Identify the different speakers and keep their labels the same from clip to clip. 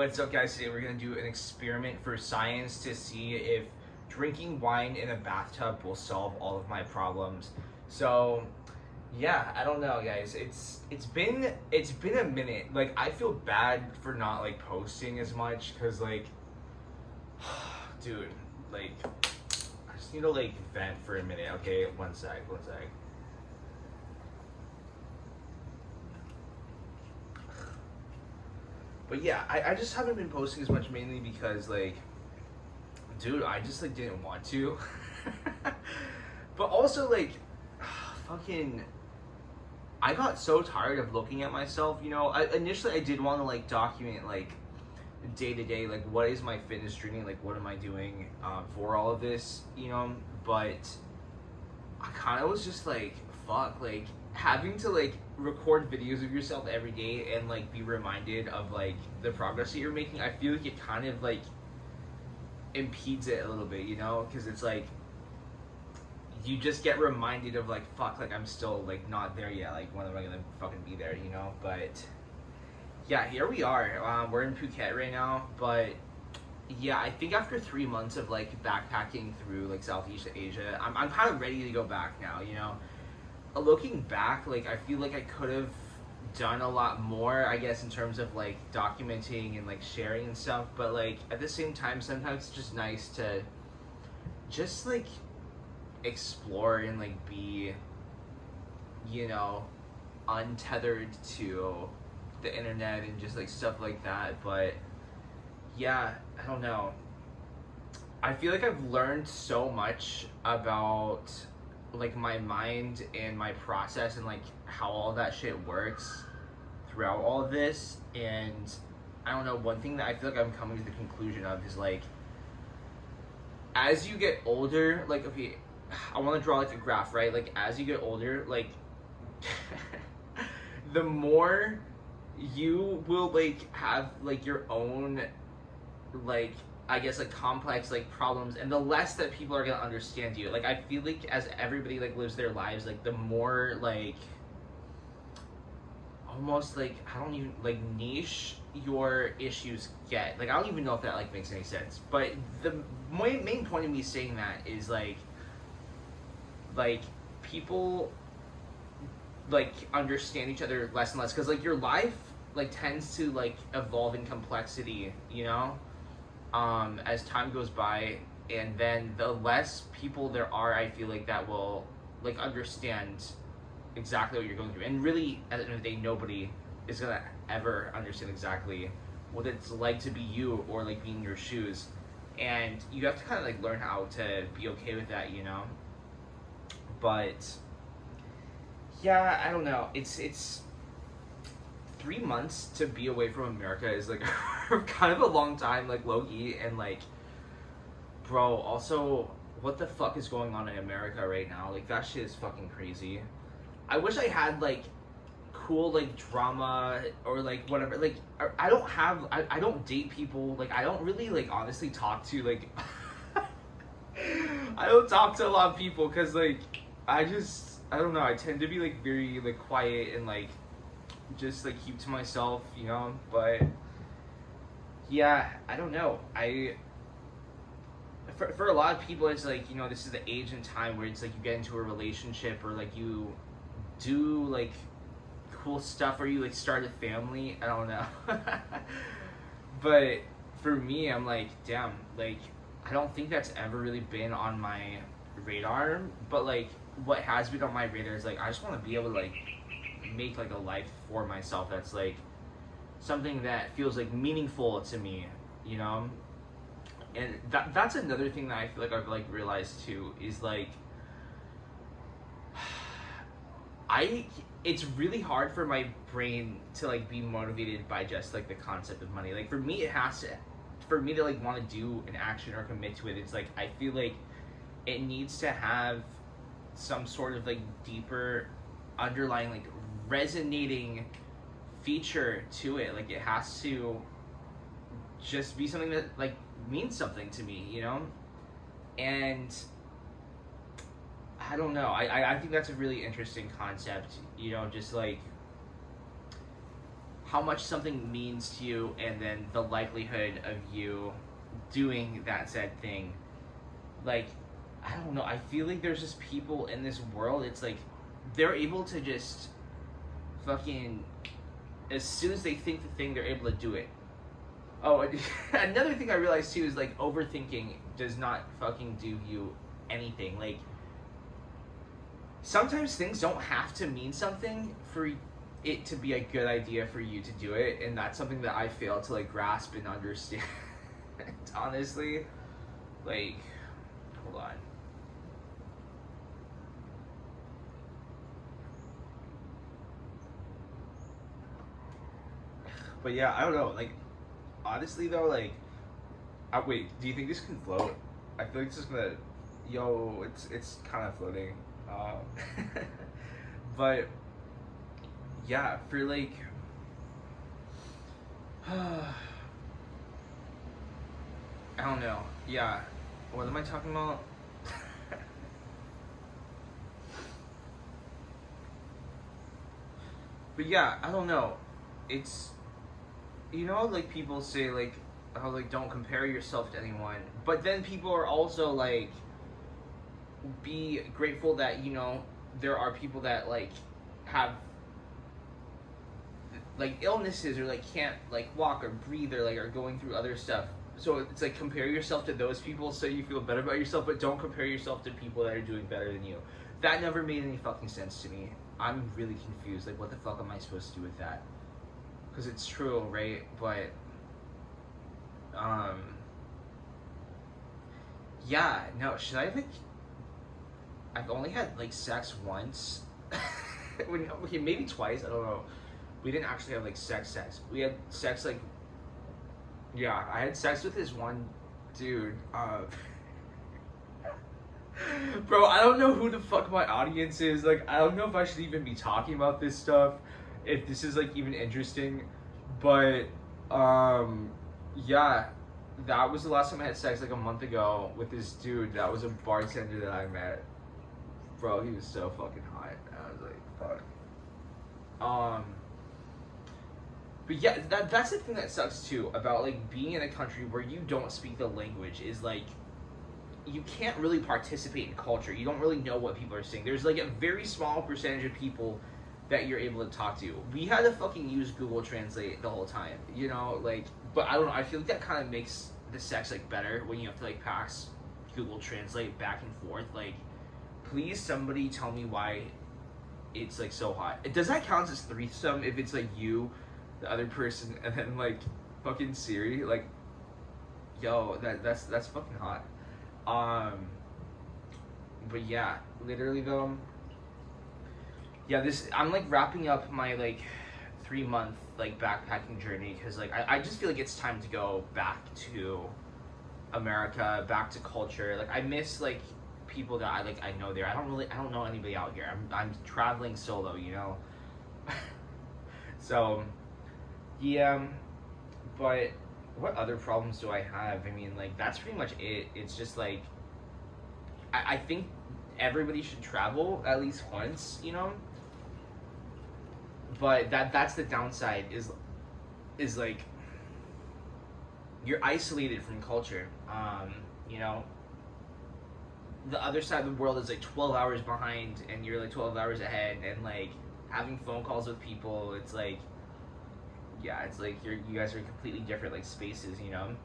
Speaker 1: What's up, guys? Today we're going to do an experiment for science to see if drinking wine in a bathtub will solve all of my problems. So yeah, I don't know, guys. It's been a minute. Like, I feel bad for not like posting as much because like dude, like I just need to like vent for a minute. Okay, one sec. But yeah, I just haven't been posting as much, mainly because like, dude, I just like didn't want to. But also like, fucking, I got so tired of looking at myself. Initially I did want to like document like day to day, like what is my fitness journey, like what am I doing for all of this, But I kind of was just like, fuck, like having to like record videos of yourself every day and like be reminded of like the progress that you're making. I feel like it kind of like impedes it a little bit, because it's like you just get reminded of like, fuck, like I'm still like not there yet, like when am I gonna fucking be there, But yeah, here we are. We're in Phuket right now, but yeah, I think after 3 months of like backpacking through like Southeast Asia, I'm kind of ready to go back now. Looking back, like I feel like I could have done a lot more, I guess, in terms of like documenting and like sharing and stuff. But like at the same time, sometimes it's just nice to just like explore and like be, untethered to the internet and just like stuff like that. But yeah, I don't know. I feel like I've learned so much about like my mind and my process and like how all that shit works throughout all of this. And I don't know, one thing that I feel like I'm coming to the conclusion of is like, as you get older, like, okay, I want to draw like a graph, right? Like as you get older, like the more you will like have like your own like, I guess, like complex like problems, and the less that people are gonna understand you. Like I feel like as everybody like lives their lives, like the more like almost like, I don't even like, niche your issues get. Like I don't even know if that like makes any sense. But the main point of me saying that is like people like understand each other less and less, because like your life like tends to like evolve in complexity, as time goes by. And then the less people there are, I feel like, that will like understand exactly what you're going through. And really, at the end of the day, nobody is gonna ever understand exactly what it's like to be you or like be in your shoes. And you have to kind of like learn how to be okay with that, But yeah, I don't know. It's 3 months to be away from America is like kind of a long time, like low-key. And like, bro, also, what the fuck is going on in America right now? Like that shit is fucking crazy. I wish I had like cool like drama or like whatever. Like I don't date people. Like I don't really like honestly talk to like I don't talk to a lot of people because like I don't know, I tend to be like very like quiet and like just like keep to myself, But yeah, I don't know. For a lot of people, it's like, this is the age and time where it's like you get into a relationship or like you do like cool stuff or you like start a family. I don't know. But for me, I'm like, damn, like I don't think that's ever really been on my radar. But like what has been on my radar is like I just want to be able to like make like a life for myself that's like something that feels like meaningful to me, And that's another thing that I feel like I've like realized too, is like it's really hard for my brain to like be motivated by just like the concept of money. Like for me, for me to like want to do an action or commit to it, it's like I feel like it needs to have some sort of like deeper underlying like resonating feature to it. Like it has to just be something that like means something to me, And I don't know, I think that's a really interesting concept, just like how much something means to you, and then the likelihood of you doing that said thing. Like, I don't know, I feel like there's just people in this world, it's like they're able to just fucking, as soon as they think the thing, they're able to do it. Oh, another thing I realized too is like overthinking does not fucking do you anything. Like, sometimes things don't have to mean something for it to be a good idea for you to do it, and that's something that I fail to like grasp and understand. Honestly, like, hold on. But yeah, I don't know. Like, honestly though, like, wait, do you think this can float? I feel like it's just gonna, yo, it's kind of floating. But yeah, for like, I don't know. Yeah, what am I talking about? But yeah, I don't know. It's, you know, like people say like, oh, like don't compare yourself to anyone, but then people are also like, be grateful that, you know, there are people that like have like illnesses or like can't like walk or breathe or like are going through other stuff. So it's like, compare yourself to those people so you feel better about yourself, but don't compare yourself to people that are doing better than you. That never made any fucking sense to me. I'm really confused. Like, what the fuck am I supposed to do with that? Because it's true, right? But yeah, no, should I like, I've only had like sex once. Okay, maybe twice, I don't know. We didn't actually have like sex. We had sex like, yeah, I had sex with this one dude. Bro, I don't know who the fuck my audience is. Like, I don't know if I should even be talking about this stuff, if this is like even interesting. But yeah, that was the last time I had sex, like a month ago, with this dude that was a bartender that I met. Bro, he was so fucking hot. I was like, fuck. But yeah, that's the thing that sucks too about like being in a country where you don't speak the language, is like, you can't really participate in culture. You don't really know what people are saying. There's like a very small percentage of people that you're able to talk to. We had to fucking use Google Translate the whole time, you know, like, but I don't know, I feel like that kind of makes the sex like better when you have to like pass Google Translate back and forth. Like, please somebody tell me why it's like so hot. Does that count as threesome if it's like you, the other person, and then like fucking Siri? Like, yo, that's fucking hot. But yeah, literally though, yeah, I'm like wrapping up my like 3-month like backpacking journey, because like I just feel like it's time to go back to America, back to culture. Like, I miss like people that I know there. I don't know anybody out here. I'm traveling solo, you know. So yeah, but what other problems do I have? I mean, like, that's pretty much it. It's just like, I think everybody should travel at least once, you know. But that's the downside, is like, you're isolated from culture. You know, the other side of the world is like 12 hours behind, and you're like 12 hours ahead, and like having phone calls with people, it's like, yeah, it's like you guys are in completely different like spaces, you know.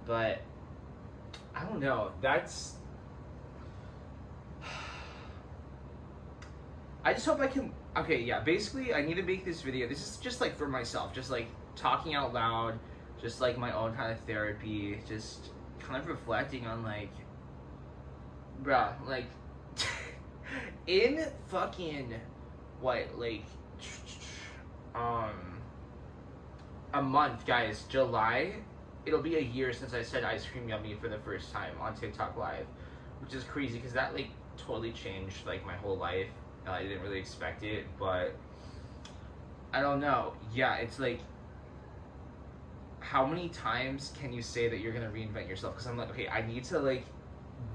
Speaker 1: But I don't know, that's, I just hope I can, okay, yeah, basically I need to make this video. This is just like for myself, just like talking out loud, just like my own kind of therapy, just kind of reflecting on like, bruh, like, in fucking, what, like, a month, guys, July, it'll be a year since I said ice cream yummy for the first time on TikTok Live, which is crazy, because that, like, totally changed, like, my whole life. I didn't really expect it, but I don't know. Yeah, it's like, how many times can you say that you're gonna reinvent yourself? Because I'm like, okay, I need to, like,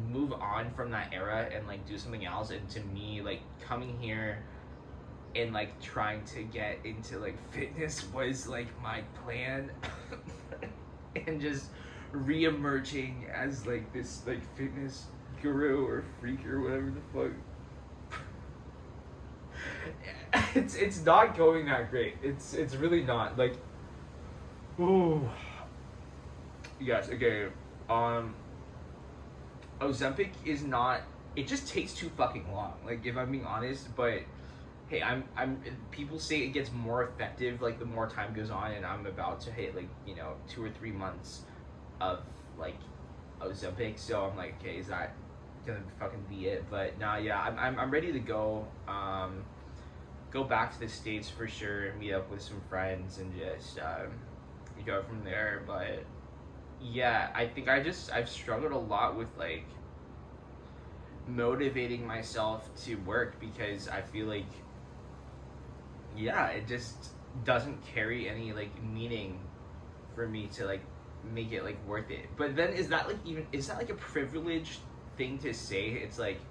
Speaker 1: move on from that era and, like, do something else. And to me, like, coming here and like trying to get into like fitness was like my plan. And just re-emerging as like this like fitness guru or freak or whatever the fuck. It's not going that great. It's really not. Like, ooh. Yes, okay. Ozempic is not, it just takes too fucking long. Like, if I'm being honest, but hey, I'm people say it gets more effective like the more time goes on, and I'm about to hit like, 2 or 3 months of like Ozempic, so I'm like, okay, is that gonna fucking be it? But nah, yeah, I'm ready to go. Go back to the States for sure, meet up with some friends, and just go from there. But yeah, I think I've struggled a lot with like motivating myself to work, because I feel like, yeah, it just doesn't carry any like meaning for me to like make it like worth it. But then is that like a privileged thing to say? It's like,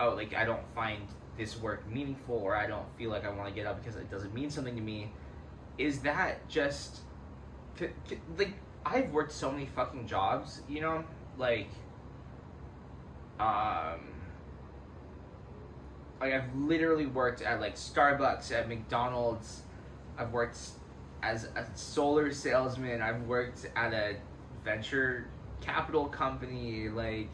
Speaker 1: oh, like I don't find this work meaningful, or I don't feel like I want to get up because it doesn't mean something to me. Is that just like, I've worked so many fucking jobs, like I've literally worked at like Starbucks, at McDonald's. I've worked as a solar salesman. I've worked at a venture capital company. Like,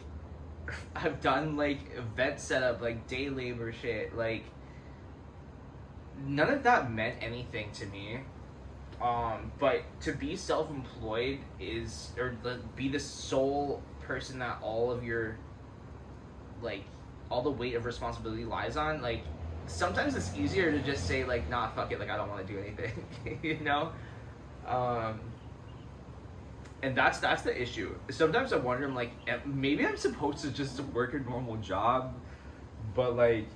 Speaker 1: I've done like event setup, like day labor shit. Like, none of that meant anything to me. But to be self-employed be the sole person that all of your, like, all the weight of responsibility lies on. Like, sometimes it's easier to just say like, nah, fuck it, like I don't want to do anything. And that's the issue. Sometimes I wonder, I'm like, maybe I'm supposed to just work a normal job, but like,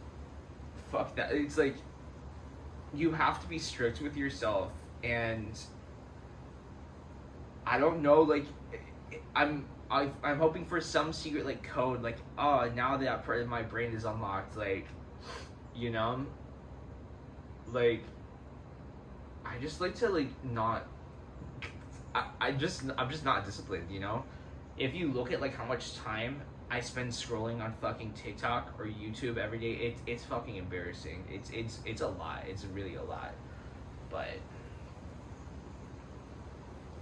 Speaker 1: fuck that. It's like, you have to be strict with yourself, and I don't know, like, I'm hoping for some secret like code, like, oh, now that part of my brain is unlocked, like, like, I just like to like not. I'm just not disciplined, If you look at like how much time I spend scrolling on fucking TikTok or YouTube every day, it's fucking embarrassing. It's a lot. It's really a lot. But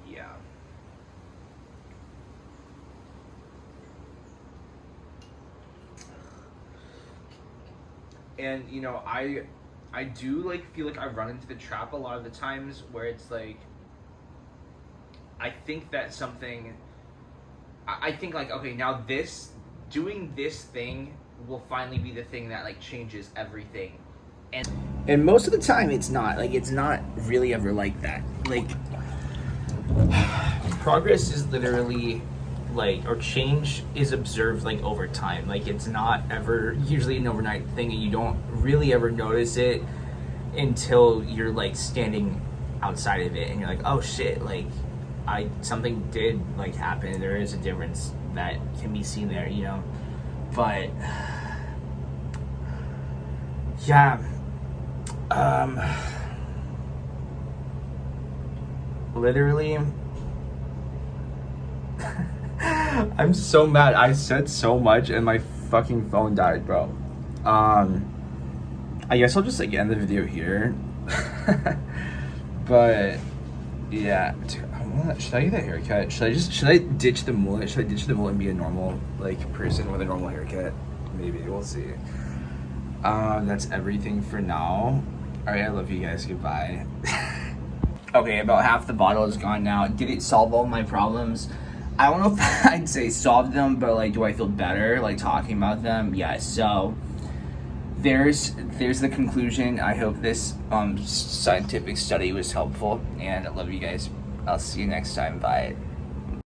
Speaker 1: yeah. And I do like feel like I run into the trap a lot of the times where it's like, I think that something, I think like, okay, now doing this thing will finally be the thing that like changes everything. And most of the time it's not really ever like that. Like, progress is literally like, or change is observed like over time. Like, it's not ever usually an overnight thing, and you don't really ever notice it until you're like standing outside of it and you're like, oh shit, like something did like happen. There is a difference that can be seen there, but yeah, literally I'm so mad. I said so much and my fucking phone died, bro. I guess I'll just like end the video here. But yeah, dude, should I get a haircut? Should I ditch the mullet? Should I ditch the mullet and be a normal like person with a normal haircut? Maybe, we'll see. That's everything for now. Alright, I love you guys. Goodbye. Okay, about half the bottle is gone now. Did it solve all my problems? I don't know if I'd say solve them, but like, do I feel better like talking about them? Yeah, so there's the conclusion. I hope this scientific study was helpful, and I love you guys. I'll see you next time. Bye.